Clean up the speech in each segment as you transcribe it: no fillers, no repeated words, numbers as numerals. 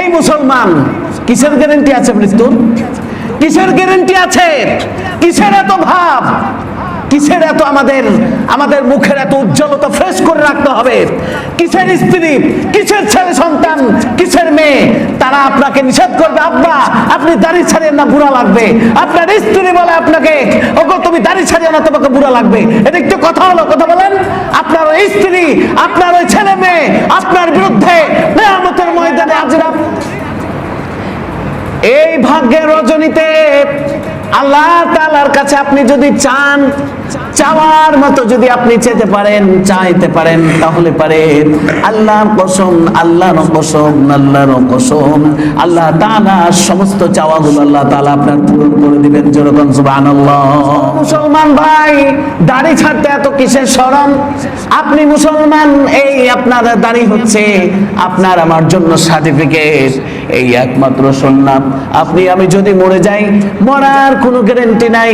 এই মুসলমান, কিসের গ্যারান্টি আছে মৃত্যুর? কিসের গ্যারান্টি আছে? কিসের এত ভাব? কিসের এত আমাদের মুখের এত উজ্জ্বলতা ফ্রেশ করে রাখতে হবে? কিসের স্ত্রী, কিসের ছেলে সন্তান, কিসের মেয়ে তারা আপনাকে নিষেধ করবে, আব্বা আপনি দাড়ি ছাড়িয়ে না বুড়া লাগবে। আপনার স্ত্রী বলে আপনাকে, ওগো তুমি দাড়ি ছাড়িয়ে না তোমাকে বুড়া লাগবে। এটা একটু কথা হলো? কথা বলেন। আপনার ওই স্ত্রী, আপনার ওই ছেলে মেয়ে আপনার বিরুদ্ধে কিয়ামতের ময়দানে হাজিরা। এই ভাগ্যের রজনীতে আল্লাহ তাআলার কাছে আপনি যদি চান, চাওয়ার মতো যদি আপনি চাইতে পারেন, তাহলে পারে আল্লাহর কসম, আল্লাহর কসম, আল্লাহ তাআলা সমস্ত চাওয়াগুলো আল্লাহ তাআলা আপনার পূরণ করে দিবেন। যেরকম সুবহানাল্লাহ। মুসলমান ভাই, দাড়ি ছাড়তে এত কিসের শরম? আপনি মুসলমান, এই আপনার দাড়ি হচ্ছে আপনার আমার জন্য সার্টিফিকেট, এই একমাত্র সুন্নাত। আপনি আমি যদি মরে যাই, মরার কোনো গ্যারান্টি নাই।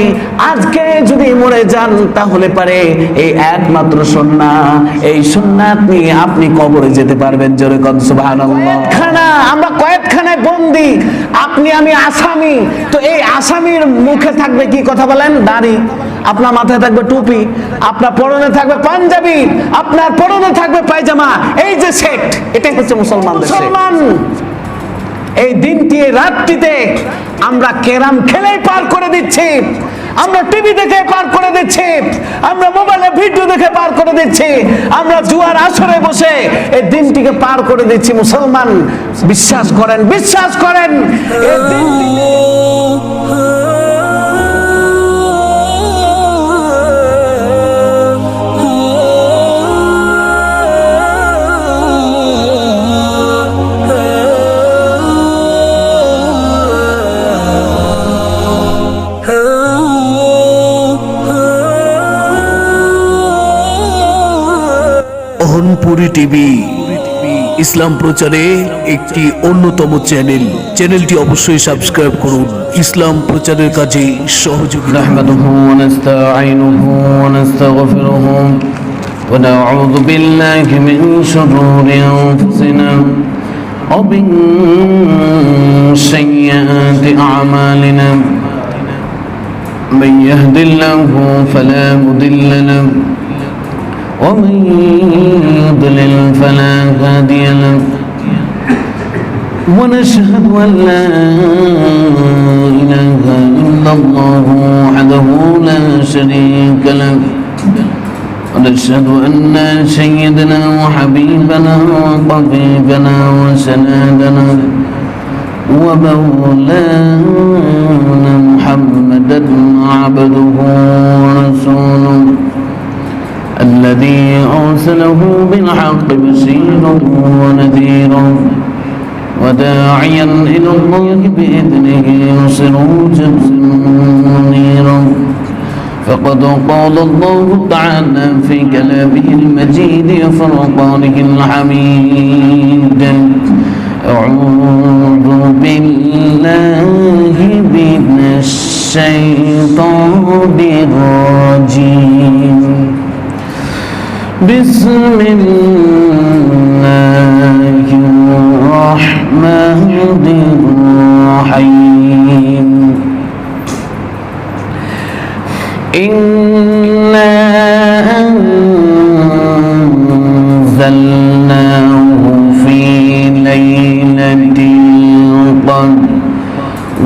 আজকে যদি মরে যান তাহলে পারে এই একমাত্র সুন্নাত, এই সুন্নাত নিয়ে আপনি কবরে যেতে পারবেন। জোরে কোন সুবহানাল্লাহ। আমরা কয়েকখানায় বন্দী, আপনি আমি আসামি। তো এই আসামির মুখে থাকবে কি? কথা বলেন। দাড়ি, আপনার মাথায় থাকবে টুপি, আপনার পরনে থাকবে পাঞ্জাবি, আপনার পরনে থাকবে পায়জামা। এই যে সেট, এটাই হচ্ছে মুসলমানদের সেট। মুসলমান এই দিনটি, এই রাতটিতে আমরা ক্যারাম খেলেই পার করে দিচ্ছি, আমরা টিভি দেখে পার করে দিচ্ছি, আমরা মোবাইলে ভিডিও দেখে পার করে দিচ্ছি, আমরা জুয়ার আসরে বসে এই দিনটিকে পার করে দিচ্ছি। মুসলমান, বিশ্বাস করেন, বিশ্বাস করেন এই দিনটি অহনপুরী টিভি ইসলাম প্রচারে একটি অন্যতম চ্যানেল। চ্যানেলটি অবশ্যই সাবস্ক্রাইব করুন। ইসলাম প্রচারের কাজে সহযোগী নাহমাদুহু ওয়া নাস্তাঈনুহু ওয়া নাস্তাগফিরুহু ওয়া নাউযু বিল্লাহি মিন শুরুরি আনফুসিনা ওয়া মিন সাইয়্যাতি আ'মালিনা মান ইয়াহদিল্লাহু ফালা মুদিল্লা লাহু ومن يضلل فلا هادي له ونشهد أن لا إله إلا الله وحده لا شريك له ونشهد أن سيدنا وحبيبنا وطبيبنا وسندنا ومولانا محمدا عبده ورسوله الذي أرسله بالحق بشيرا ونذيرا وداعيا إلى الله بإذنه وسراجا منيرا فقد قال الله تعالى في كلامه المجيد وفرقانه الحميد أعوذ بالله من الشيطان الرجيم بسم الله الرحمن الرحيم إنا أنزلناه في ليلة القدر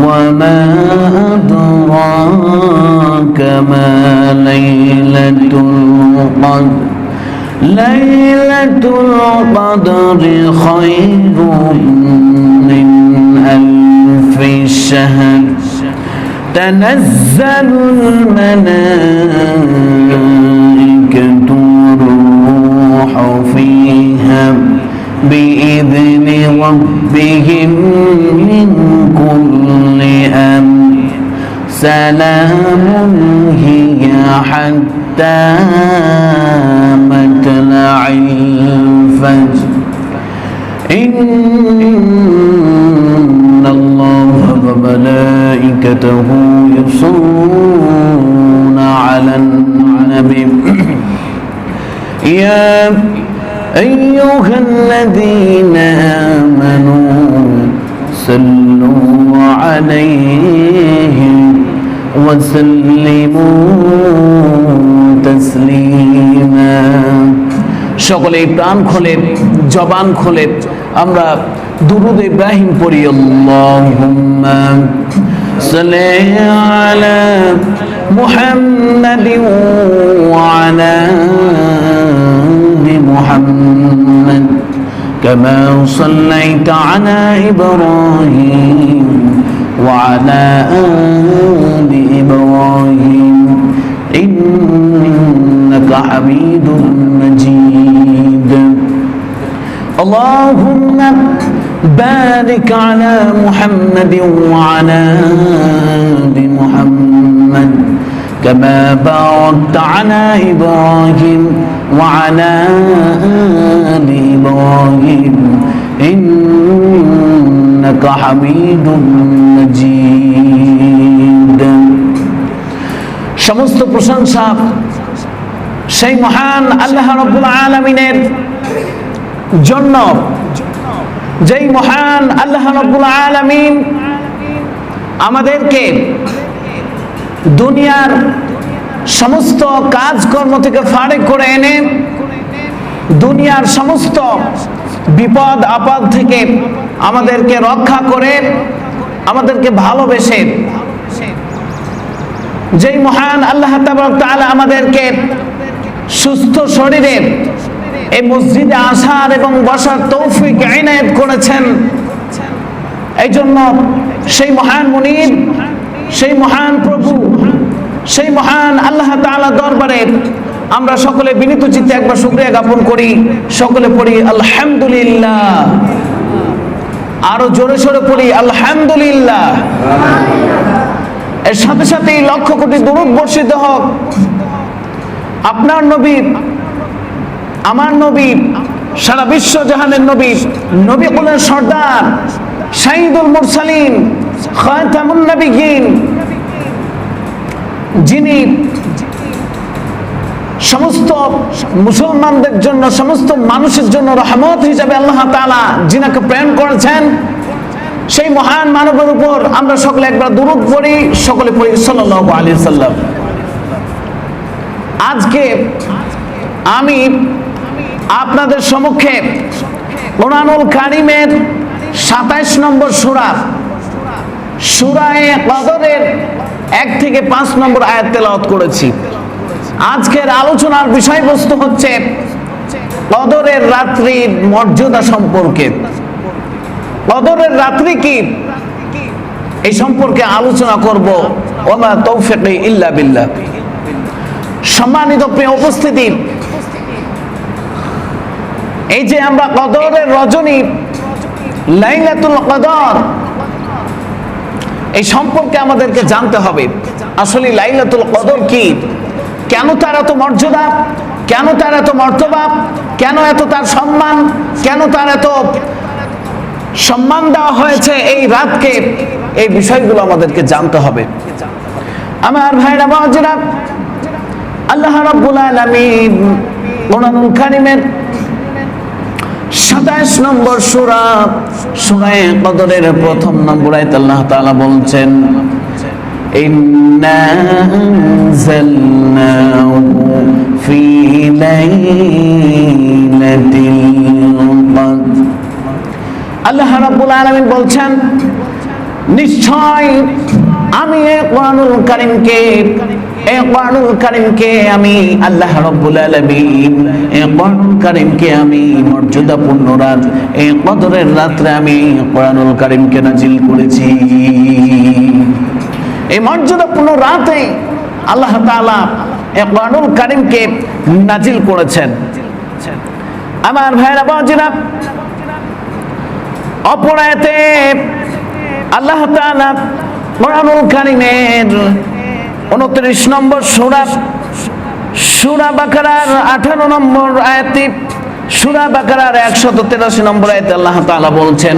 وما أدراك ما ليلة القدر ليلة القدر خير من ألف شهر تنزل الملائكة والروح فيها بإذن ربهم من كل أمر سلام هي حتى مطلع الفجر إن الله وملائكته يصلون على النبي يا أيها الذين آمنوا صلوا عليه وسلموا تسليما সকলে প্রাণ খোলে জবান খোলে আমরা দুরূদ ইব্রাহিম পড়ি আল্লাহুম্মা সাল্লি আলা মুহাম্মাদিন ওয়া আলা আলি মুহাম্মাদ কামা সাল্লাইতা আলা ইব্রাহিম ওয়া আলা আলি ইব্রাহিম ইন্নাকা হামিদুম মাজিদ اللهم بارك على محمد وعلى آل محمد كما باركت على إبراهيم وعلى آل إبراهيم إنك حميد مجيد সমস্ত প্রশংসা সেই মহান আল্লাহ রাব্বুল আলামিনের জন্য যেই মহান আল্লাহ রাব্বুল আলামিন আমাদেরকে দুনিয়ার সমস্ত কাজকর্ম থেকে ফারেক করে এনে দুনিয়ার সমস্ত বিপদ আপদ থেকে আমাদেরকে রক্ষা করে আমাদেরকে ভালোবেসে যেই মহান আল্লাহ তাআলা আমাদেরকে সুস্থ শরীরে এই মসজিদে আসার এবং বসার তৌফিক ইনায়েত করেছেন এই জন্য সেই মহান মুনিব সেই মহান প্রভু সেই মহান আল্লাহ তাআলা দরবারে আমরা সকলে বিনীত চিত্তে একবার শুকরিয়া জ্ঞাপন করি সকলে পড়ি আলহামদুলিল্লাহ আরো জোরে সোরে পড়ি আলহামদুলিল্লাহ এর সাথে সাথে লক্ষ কোটি দুরূদ বর্ষিত হোক আপনার নবী আমার নবী সারা বিশ্ব জাহানের নবী নবী কুলের সর্দার সাইয়্যিদুল মুরসালিন খাতামুন নবিয়্যিন যিনি সমস্ত মুসলমানদের জন্য সমস্ত মানুষের জন্য রহমত হিসেবে আল্লাহ তাআলা যিনাকে প্রেরণ করেছেন সেই মহান মানবের উপর আমরা সকলে একবার দুরূদ পড়ি সকলে পড়ি সাল্লাল্লাহু আলাইহি সাল্লাম। আজকে আমি আপনাদের সম্মুখে কোরআনুল কারীমের 27 নম্বর সূরা সূরা কদরের 1 থেকে 5 নম্বর আয়াত তেলাওয়াত করেছি। আজকের আলোচনার বিষয়বস্তু হচ্ছে কদরের রাত্রির মর্যাদা সম্পর্কে। কদরের রাত্রি কি এই সম্পর্কে আলোচনা করব। ওমা তৌফিকি ইল্লা বিল্লাহ। সম্মানিত প্রিয় উপস্থিতি, এই যে আমরা কদরের রজনী লাইলাতুল কদর এই সম্পর্কে আমাদেরকে জানতে হবে আসলে লাইলাতুল কদর কি, কেন তার এত মর্যাদা, কেন তার এত মর্তবা, কেন এত তার সম্মান, কেন তার এত সম্মান দেওয়া হয়েছে এই রাতকে, এই বিষয়গুলো আমাদেরকে জানতে হবে। আমার ভাইরা বাবাজিরা, আল্লাহ রাব্বুল আলামিন কোরআনুল কারীমের 27 নম্বর সূরা সূরা কদরের 1 নম্বর আয়াত আল্লাহ তাআলা বলছেন, ইন্না আনজালনাহু ফি লাইলাতিল কদর। আল্লাহ রাব্বুল আলামিন বলছেন, নিশ্চয় আমি এই কোরআনুল কারীমকে আমি আল্লাহ রাব্বুল আলামিন এই কোরআনুল কারীমকে আমি মর্যাদাপূর্ণ রাত এই কদরের রাতে আমি কোরআনুল কারীমকে নাজিল করেছি। এই মর্যাদাপূর্ণ রাতে আল্লাহ তাআলা এই কোরআনুল কারীমকে নাজিল করেছেন। আমার ভাইরা বাবাজিরা, অপর আয়াতে আল্লাহ তাআলা কোরআনুল কারীমের 29 নম্বর সূরা বাকারার 18 নম্বর আয়াতে, সূরা বাকারার 183 নম্বর আয়াতে আল্লাহ তাআলা বলছেন,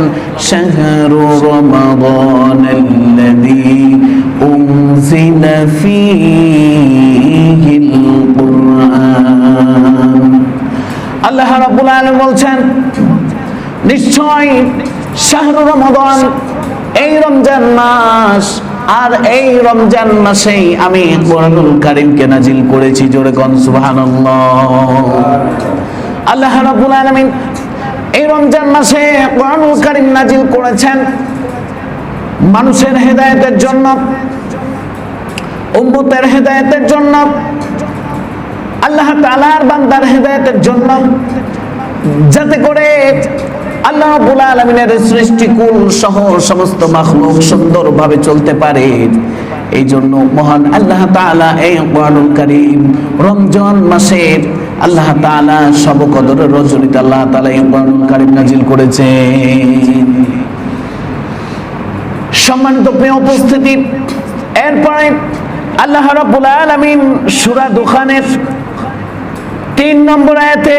শাহরু রমাদানাল্লাযী উনজিলা ফীহিল কুরআন। আল্লাহ রাব্বুল আলামিন বলছেন, নিশ্চয় শাহরু রমাদান এই রমজান মাস, আর এই রমজান মাসেই আমি কোরআনুল কারীমকে নাজিল করেছি। জোরে কোন সুবহানাল্লাহ। আল্লাহ রাব্বুল আলামিন এই রমজান মাসে কোরআনুল কারীম নাজিল করেছেন মানুষের হেদায়েতের জন্য, উম্মতের হেদায়েতের জন্য, আল্লাহ তাআলার বান্দার হেদায়েতের জন্য, যাতে করে আল্লাহ রাব্বুল আলামিনের সৃষ্টিকুল সহ সমস্ত মাখলুক সুন্দরভাবে চলতে পারে। এই জন্য মহান আল্লাহ তাআলা এই কোরআনুল কারীম রমজান মাসের আল্লাহ তাআলা সব কদরের রজনীতে আল্লাহ তাআলা এই কোরআনুল কারীম নাজিল করেছেন। সম্মানিত প্রিয় উপস্থিতি, এরপরে আল্লাহ রাব্বুল আলামিন সূরা দুখানের 3 নম্বর আয়াতে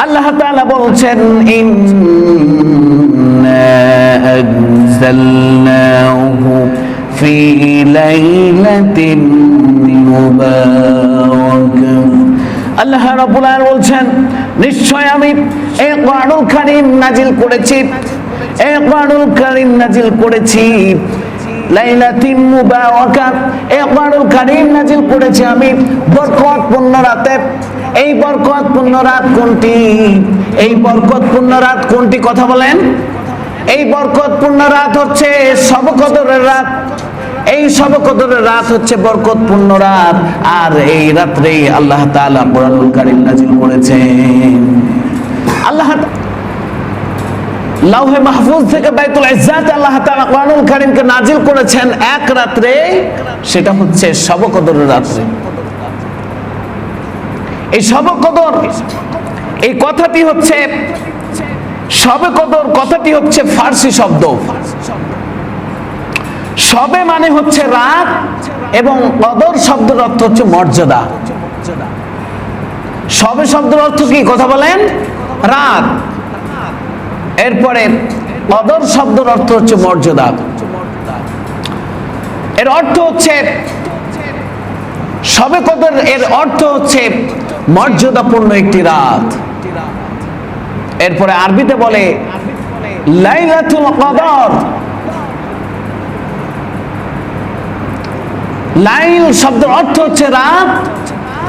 আল্লাহ তাআলা বলছেন, ইন্না আনজালনাহু ফি লাইলাতিন মুবারাকাহ। আল্লাহ রাব্বুল আলামিন বলছেন, নিশ্চয় আমি এই কোরআনুল কারীম নাজিল করেছি, এই কোরআনুল কারীম নাজিল করেছি লাইলাতিন মুবারাকাহ। এই কোরআনুল কারীম নাজিল করেছি আমি বরকতপূর্ণ রাতে। এই বরকতপূর্ণ রাত কোনটি? এই বরকতপূর্ণ রাত কোনটি? কথা বলেন। এই বরকতপূর্ণ রাত হচ্ছে শবে কদরের রাত। এই শবে কদরের রাত হচ্ছে বরকতপূর্ণ রাত, আর এই রাত্রে আল্লাহ তাআলা কোরআনুল কারীম নাজিল করেছেন। আল্লাহ লাউহে মাহফুজ থেকে বাইতুল ইজ্জাতে আল্লাহ তাআলা কোরআনুল কারীমকে নাজিল করেছেন এক রাত্রে, সেটা হচ্ছে শবে কদরের রাত্রে। এই শবে কদর, এই কথাটি হচ্ছে শবে কদর কথাটি হচ্ছে ফার্সি শব্দ। শবে মানে হচ্ছে রাত, এবং কদর শব্দের অর্থ হচ্ছে মর্যাদা। শবে শব্দের অর্থ কি? কথা বলেন। রাত। এরপরে কদর শব্দের অর্থ হচ্ছে মর্যাদা। এর অর্থ হচ্ছে শবে কদর, এর অর্থ হচ্ছে মর্যাদাপূর্ণ একটি রাত। এরপরে আরবিতে বলে লাইলাতুল কদর। লাইল শব্দের অর্থ হচ্ছে রাত,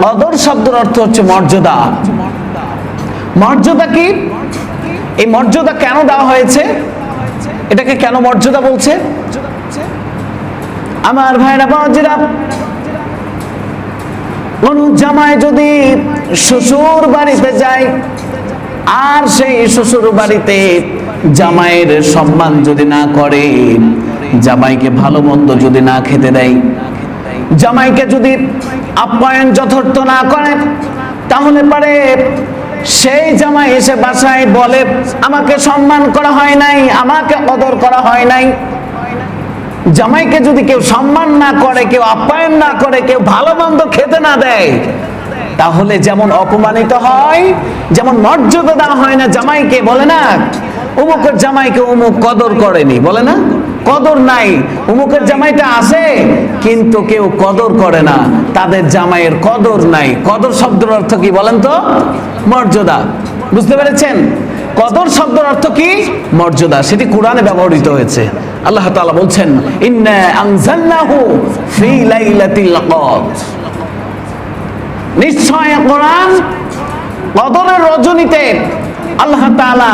কদর শব্দের অর্থ হচ্ছে মর্যাদা। মর্যাদা কি? এই মর্যাদা কেন দেওয়া হয়েছে? এটাকে কেন মর্যাদা বলছে? আমার ভাইরা বাবাজিরা, কোন জামাই যদি শ্বশুর বাড়িতে যায়, আর সেই শ্বশুর বাড়িতে জামাইয়ের সম্মান যদি না করে, জামাইকে ভালো মন্দ যদি না খেতে দেয়, জামাইকে যদি আপ্যায়ন যথার্থ না করে, তাহলে পারে সেই জামাই এসে বাসায় বলে, আমাকে সম্মান করা হয় নাই, আমাকে কদর করা হয় নাই। জামাইকে যদি কেউ সম্মান না করে, কেউ আপ্যায়ন না করে, কেউ ভালো মন্দ খেতে না দেয়, তাহলে যেমন অপমানিত হয়, যেমন মর্যাদা দেওয়া হয় না জামাইকে। বলে না অমুকের জামাইকে অমুক কদর করেনি, বলে না কদর নাই। অমুকের জামাইটা আছে কিন্তু কেউ কদর করে না, তাদের জামাইয়ের কদর নাই। কদর শব্দের অর্থ কি বলেন তো? মর্যাদা। বুঝতে পেরেছেন? কদর শব্দের অর্থ কি? মর্যাদা। সেটি কোরআনে ব্যবহৃত হয়েছে। আল্লাহ তাআলা বলছেন, ইন্না আনজালনাহু ফি লাইলাতিল কদর। নিশ্চয় কোরআন কদরের রজনীতে আল্লাহ তাআলা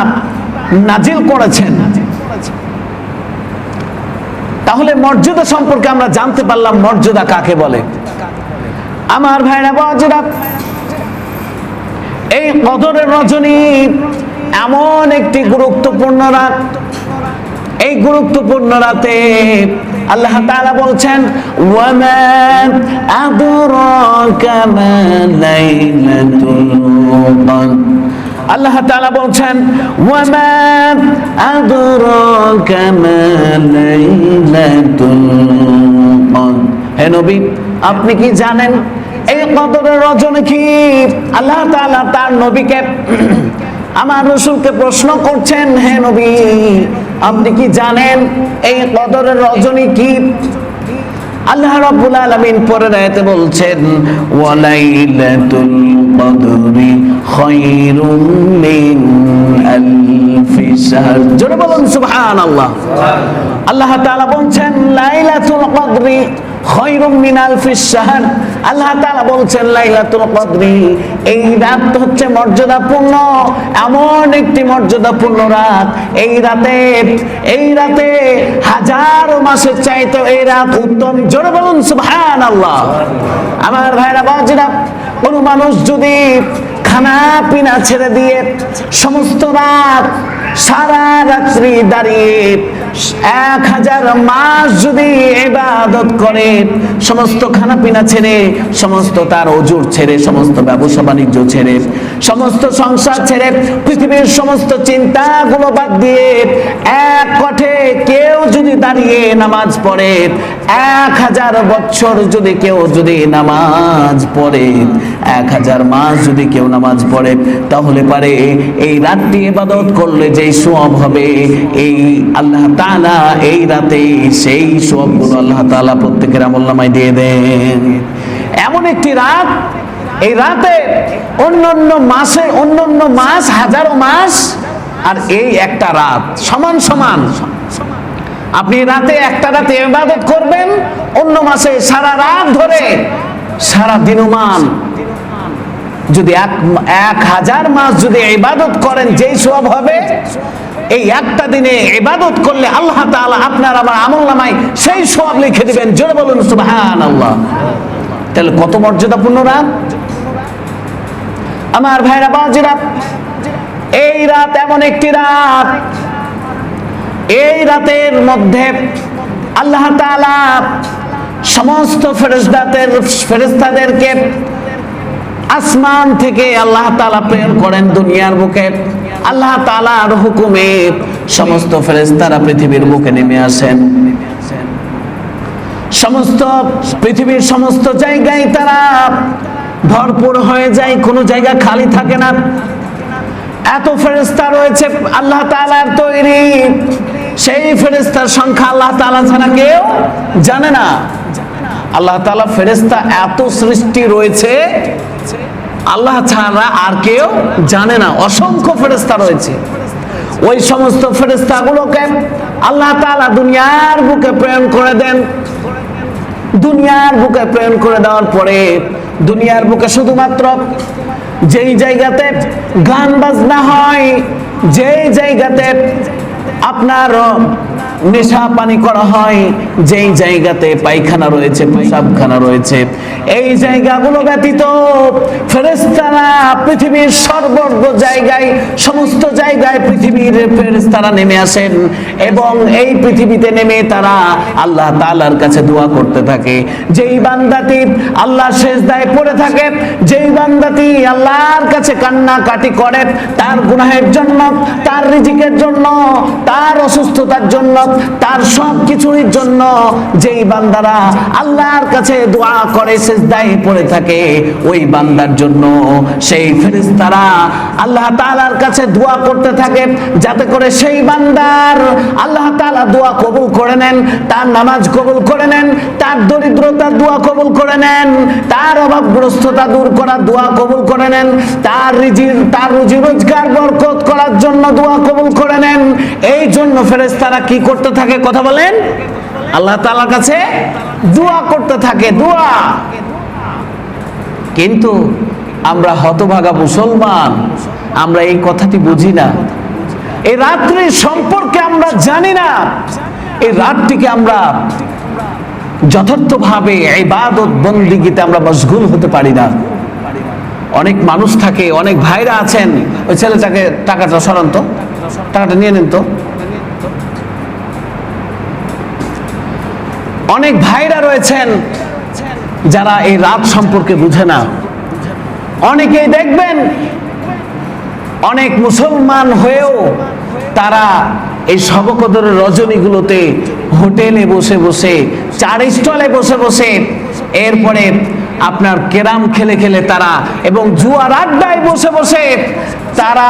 নাজিল করেছেন। তাহলে মর্যাদা সম্পর্কে আমরা জানতে পারলাম, মর্যাদা কাকে বলে। আমার ভাইরা বাবাজিরা, এই কদরের রজনী এমন একটি গুরুত্বপূর্ণ রাত। এই গুরুত্বপূর্ণ রাতে আল্লাহ তাআলা বলছেন, ওয়ামা আদরাকা মা লাইলাতুল কদর। আল্লাহ তাআলা বলছেন, ওয়ামা আদরাকা মা লাইলাতুল কদর। হে নবী, আপনি কি জানেন এই কদরের রজনী কি? আল্লাহ তাআলা তার নবীকে, আমার রাসূলকে প্রশ্ন করছেন, হে নবী, আপনি কি জানেন এই কদরের রজনী কি? আল্লাহ রাব্বুল আলামিন পরের আয়াতে বলছেন ওয়ালাইলাতুল কদরি খায়রুম মিন আলফি শাহর। জোরে বলুন সুবহানাল্লাহ। আল্লাহ তাআলা বলছেন লাইলাতুল কদরি খায়রুম মিন আলফি শাহর। আল্লাহ তাআলা বলছেন লাইলাতুল কদরি, এই রাত হচ্ছে মর্যাদাপূর্ণ, এমন একটি মর্যাদাপূর্ণ রাত। এই রাতে হাজারো মাসের চাইতে এই রাত উত্তম। জোরে বলুন সুবহানাল্লাহ। আমার ভাইরা বাজিরা, কোন মানুষ যদি খানা পিনা ছেড়ে দিয়ে সমস্ত রাত সারা রাত্রি দাঁড়িয়ে 1000 মাস যদি ইবাদত করে, সমস্ত খানা পিনা ছেড়ে, সমস্ত তার ওজুর ছেড়ে, সমস্ত ব্যবসা বাণিজ্য ছেড়ে, সমস্ত সংসার ছেড়ে, পৃথিবীর সমস্ত চিন্তাগুলো বাদ দিয়ে এক কঠে কেউ যদি দাঁড়িয়ে নামাজ পড়ে, 1000 বছর যদি কেউ যদি নামাজ পড়ে, 1000 মাস যদি কেউ নামাজ পড়ে, তাহলে পারে এই রাতটি ইবাদত করলে যেই সওয়াব হবে, এই আল্লাহ তাআলা এই রাতে সেই সওয়াবগুলো আল্লাহ তাআলা প্রত্যেকের আমলনামায় দিয়ে দেন। এমন একটি রাত, এই রাতে অন্যান্য মাস হাজারো মাস আর এই একটা রাত সমান সমান। আপনি রাতে একটা রাতে ইবাদত করবেন, অন্য মাসে সারা রাত ধরে সারা দিনমান যদি 1000 মাস যদি ইবাদত করেন যেই সওয়াব হবে, এই একটা দিনে ইবাদত করলে আল্লাহ তাআলা আপনার আমার আমলনামায় সেই সওয়াব লিখে দিবেন। জোরে বলুন সুবহানাল্লাহ। তাহলে কত মর্যাদাপূর্ণ রাত আমার ভাইরা বাজিরা। এই রাত এমন একটি রাত, এই রাতের মধ্যে আল্লাহ তাআলা সমস্ত ফেরেশতাদেরকে আসমান থেকে আল্লাহ তাআলা প্রেরণ করেন দুনিয়ার বুকে। আল্লাহ তাআলার হুকুমে সমস্ত ফেরেশতারা পৃথিবীর বুকে নেমে আসেন। সমস্ত পৃথিবীর সমস্ত জায়গায় তারা ভরপুর হয়ে যায়, কোনো জায়গা খালি থাকে না। এত ফেরেশতা রয়েছে আল্লাহ তাআলার তৈরি, সেই ফেরেশতার সংখ্যা আল্লাহ তাআলা ছাড়া কেউ জানে না। আল্লাহ তাআলা ফেরেশতা এত সৃষ্টি রয়েছে আল্লাহ ছাড়া আর কেউ জানে না। অসংখ্য ফেরেশতা রয়েছে। ওই সমস্ত ফেরেশতাগুলোকে আল্লাহ তাআলা দুনিয়ার বুকে প্রেরণ করে দেন। দুনিয়ার বুকে প্রেরণ করে দেওয়ার পরে দুনিয়ার বুকে শুধুমাত্র যেই জায়গাতে গান বাজনা হয়, যেই জায়গাতে আপনার নেশা পানি করা হয়, যেই জায়গাতে পায়খানা রয়েছে, পেশাবখানা রয়েছে, এই জায়গাগুলো ব্যতীত ফেরেশতারা পৃথিবীর সর্বর্গ জায়গায়, সমস্ত জায়গায় পৃথিবীর ফেরেশতারা নেমে আসেন এবং এই পৃথিবীতে নেমে তারা আল্লাহ তাআলার কাছে দোয়া করতে থাকে। যেই বান্দাটি আল্লাহ সিজদায় পড়ে থাকে, যেই বান্দাটি আল্লাহর কাছে কান্নাকাটি করে তার গুনাহের জন্য, তার রিজিকের জন্য, তার অসুস্থতার জন্য, তার সব কিছুর জন্য, যেই বান্দারা আল্লাহর কাছে দোয়া করে সিজদায় পড়ে থাকে, ওই বান্দার জন্য সেই ফেরেশতারা আল্লাহ তাআলার কাছে দোয়া করতে থাকে যাতে করে সেই বান্দার আল্লাহ তাআলা দোয়া কবুল করে নেন, তার নামাজ কবুল করে নেন, তার দরিদ্রতার দোয়া কবুল করে নেন, তার অভাবগ্রস্ততা দূর করার দোয়া কবুল করে নেন, তার রুজি রোজগার বরকত করার জন্য দোয়া কবুল করে নেন। এই জন্য ফেরেশতারা কি করতে থাকে? কথা বলেন, আল্লাহ তাআলার কাছে দোয়া করতে থাকে, দোয়া। কিন্তু আমরা হতভাগা মুসলমান, আমরা এই কথাটি বুঝি না। এই রাত্রির সম্পর্কে আমরা জানি না। এই রাতটিকে আমরা যথার্থভাবে ইবাদত বন্দেগীতে আমরা মশগুল হতে পারি না। অনেক মানুষ থাকে, অনেক ভাইরা আছেন, ওই ছেলেটাকে টাকাটা সরান তো, টাকাটা নিয়ে নেন তো। অনেক ভাইরা রয়েছেন যারা এই রাত সম্পর্কে বুঝে না। অনেকেই দেখবেন অনেক মুসলমান হয়েও তারা এই শবে কদরের রজনীগুলোতে হোটেলে বসে বসে, চার স্টলে বসে বসে, এরপরে আপনার কেরাম খেলে খেলে তারা এবং জুয়ার আড্ডায় বসে বসে তারা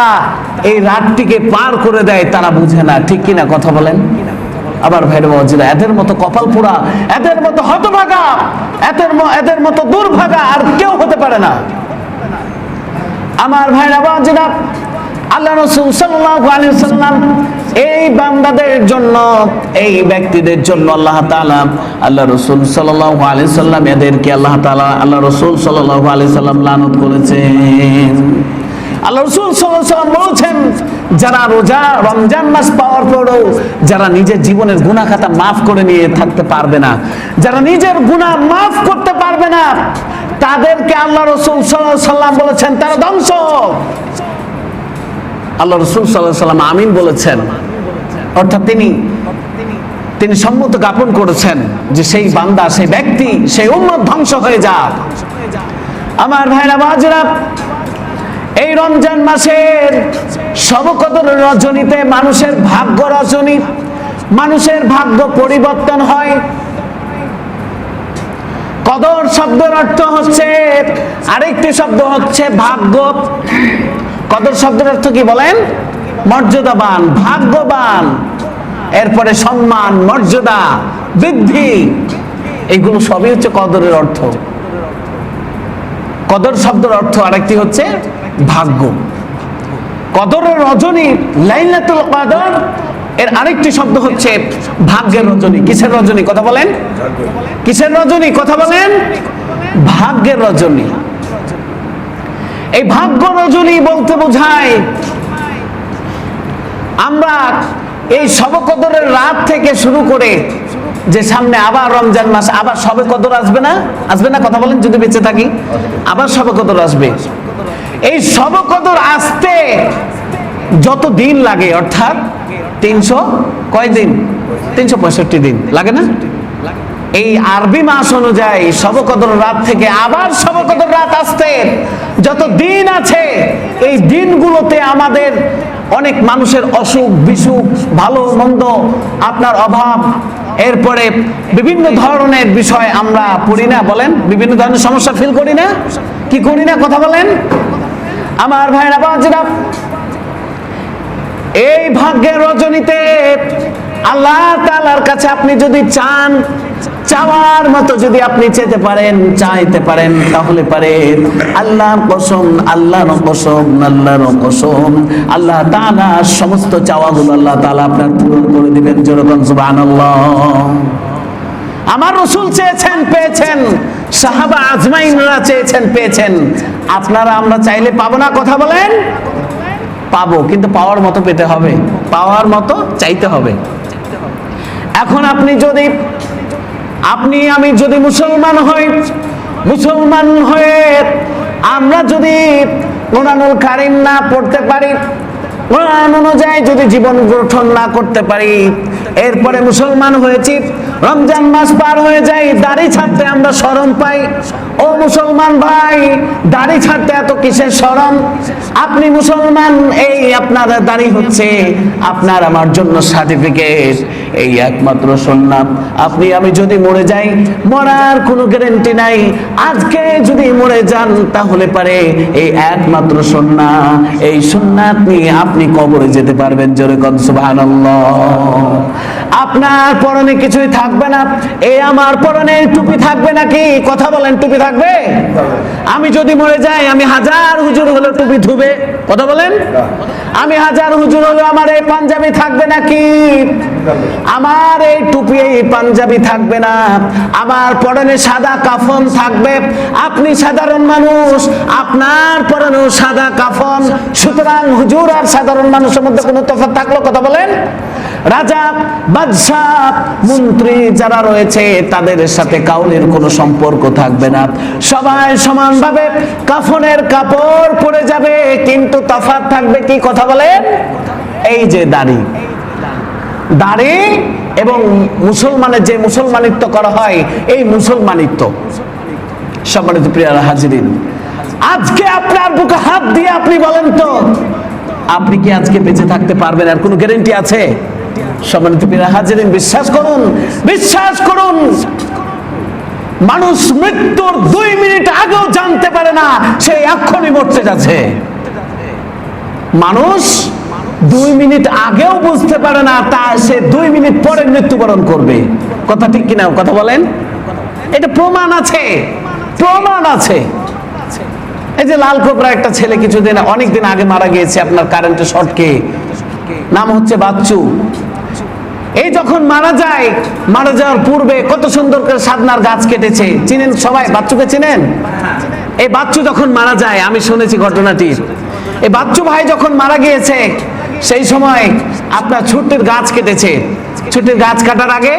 এই রাতটিকে পার করে দেয়। তারা বুঝে না, ঠিক কিনা কথা বলেন? আবার ভাইরা বাবাজিরা, এদের মতো কপাল পোড়া, এদের মতো হতভাগা, এদের মতো দুর্ভাগা আর কেউ হতে পারে না। আমার ভাইরা বাবাজিরা, আল্লাহ রাসূল সাল্লাল্লাহু আলাইহি ওয়াসাল্লাম এই বান্দাদের জন্য, এই ব্যক্তিদের জন্য আল্লাহ তাআলা, আল্লাহ রাসূল সাল্লাল্লাহু আলাইহি ওয়াসাল্লাম এদেরকে আল্লাহ তাআলা, আল্লাহ রাসূল সাল্লাল্লাহু আলাইহি ওয়াসাল্লাম লানত করেছেন। আল্লাহ রাসূল সাল্লাল্লাহু আলাইহি ওয়াসাল্লাম বলেছেন, যারা রোজা রমজান মাস পাওয়ার পরেও যারা নিজের জীবনের গুনাহ খাতা মাফ করে নিয়ে থাকতে পারবে না, যারা নিজের গুনাহ মাফ করতে পারবে না, তাদেরকে আল্লাহ রাসূল সাল্লাল্লাহু আলাইহি ওয়াসাল্লাম বলেছেন তারা ধ্বংস। আল্লাহ রাসূল সাল্লাল্লাহু আলাইহি ওয়াসাল্লাম আমিন বলেছেন, অর্থাৎ তিনি সম্মত জ্ঞাপন করেছেন যে সেই বান্দা, সেই ব্যক্তি, সেই উম্মত ধ্বংস হয়ে যাক। আমার ভাইরা বাবাজিরা, এই রমজান মাসের শবে কদরের রজনীতে মানুষের ভাগ্য রজনী, মানুষের ভাগ্য পরিবর্তন হয়। কদর শব্দের অর্থ হচ্ছে, আরেকটি শব্দ হচ্ছে ভাগ্য। কদর শব্দের অর্থ কি বলেন? মর্যাদাবান, ভাগ্যবান, এরপরে সম্মান, মর্যাদা, বৃদ্ধি, এগুলো সবই হচ্ছে কদরের অর্থ। কদর শব্দের অর্থ আরেকটি হচ্ছে ভাগ্য। কদরের রজনী, লাইলাতুল কদর, এর আরেকটি শব্দ হচ্ছে ভাগ্যের রজনী। কিসের রজনী? কথা বলেন। কিসের রজনী? কথা বলেন। ভাগ্যের রজনী। এই ভাগ্য রজনী বলতে বোঝায় আমরা এই শবে কদরের রাত থেকে শুরু করে যে সামনে আবার রমজান মাস, আবার শবে কদর আসবে না? আসবে না? কথা বলেন। যদি বেঁচে থাকি আবার শবে কদর আসবে। এই শবে কদর আসতে যত দিন লাগে, অর্থাৎ 300 কয় দিন? 365 দিন লাগে না? এই আরবি মাস অনুযায়ী শবে কদর রাত থেকে আবার শবে কদর রাত আসতে যত দিন আছে, এই দিনগুলোতে আমাদের অনেক মানুষের অসুখ বিসুখ, ভালো মন্দ, আপনার অভাব, এরপরে বিভিন্ন ধরনের বিষয় আমরা পড়ি না? বলেন, বিভিন্ন ধরনের সমস্যা ফিল করি না? কি করি না? কথা বলেন। আমার ভাইরা বাবাজিরা, এই ভাগ্যের রজনীতে আল্লাহ তাআলার কাছে আপনি যদি চান, চাওয়ার মতো যদি আপনি চেতে পারেন, চাইতে পারেন, তাহলে পারে আল্লাহর কসম, আল্লাহর কসম, আল্লাহর কসম, আল্লাহ তাআলা সমস্ত চাওয়াগুলো আল্লাহ তাআলা আপনার পূরণ করে দিবেন। যেরকম সুবহানাল্লাহ। আমার রাসূল চেয়েছেন, পেয়েছেন। সাহাবা আজমাইনরা চেয়েছেন, পেয়েছেন। আপনারা আমরা চাইলে পাবো না? কথা বলেন। পাবো, কিন্তু পাওয়ার মতো পেতে হবে, পাওয়ার মতো চাইতে হবে। এখন আপনি আমি যদি মুসলমান হয়ে আমরা যদি কোরআনুল কারীম না পড়তে পারি, কোরআন অনুযায়ী যদি জীবন গঠন না করতে পারি, এরপরে মুসলমান হয়েছি, রমজান মাস পার হয়ে যায়, দাড়ি ছাড়তে আমরা শরম পাই। ও মুসলমান ভাই, দাড়ি ছাড়তে এত কিসের শরম? আপনি মুসলমান, এই আপনার দাড়ি হচ্ছে আপনার আমার জন্য সার্টিফিকেট, এই একমাত্র সুন্নাত। আপনি আমি যদি মরে যাই, মরার কোনো গ্যারান্টি নাই। আজকে যদি মরে যান, তাহলে পারে এই একমাত্র সুন্নাত, এই সুন্নাত নিয়ে আপনি কবরে যেতে পারবেন। জোরে কোন সুবহানাল্লাহ। আপনার পরনে কিছুই থাকবে না, এই আমার পরনে টুপি থাকবে নাকি? কথা বলেন। টুপি থাকবে? আমি যদি মরে যাই, আমি হাজার হুজুর হলো টুপি ধুবে? কথা বলেন। আমি হাজার হুজুর হলো আমার এই পাঞ্জাবি থাকবে নাকি? আমার এই টুপি, এই পাঞ্জাবি থাকবে না। আমার পরনে সাদা কাফন থাকবে। আপনি সাধারণ মানুষ, আপনার পরনেও সাদা কাফন। সুতরাং হুজুর আর সাধারণ মানুষের মধ্যে কোনো তফাৎ থাকলো? কথা বলেন। রাজা, বাদশাহ, মন্ত্রী যারা রয়েছে, তাদের সাথে কাউনের কোনো সম্পর্ক থাকবে না। সবাই সমানভাবে কাফনের কাপড় পরে যাবে, কিন্তু তফাৎ থাকবে কি? কথা বলেন। এই যে দাড়ি এবং মুসলমানের যে মুসলমানিত্ব করা হয়, এই মুসলমানিত্ব, সম্মানিত প্রিয় হাজিরিন, আজকে আপনার বুকে হাত দিয়ে আপনি বলেন তো, আপনি কি আজকে বেঁচে থাকতে পারবেন? আর কোনো গ্যারান্টি আছে? সম্মানিত প্রিয় হাজিরিন, বিশ্বাস করুন, মানুষ মৃত্যুর 2 মিনিট আগেও জানতে পারে না সে এক্ষুনি মরতে যাচ্ছে। মানুষ 2 মিনিট আগেও বুঝতে পারে না, তা সে 2 মিনিট পরে মৃত্যুবরণ করবে। কথা ঠিক কিনা? কথা বলেন। এটা প্রমাণ আছে, প্রমাণ আছে। এই যে লাল কোবরা একটা ছেলে কিছুদিন অনেকদিন আগে মারা গিয়েছে আপনার কারেন্টের শর্টকে, নাম হচ্ছে বাচ্চু। এই যখন মারা যায়, মারা যাওয়ার পূর্বে কত সুন্দর করে সাধনার গাছ কেটেছে। চিনেন সবাই বাচ্চুকে? চিনেন? এই বাচ্চু যখন মারা যায়, আমি শুনেছি ঘটনাটি, এই বাচ্চু ভাই যখন মারা গিয়েছে সেই সময় আপনার ছুটির গাছ কেটেছে। ছুটির গাছ কাটার আগে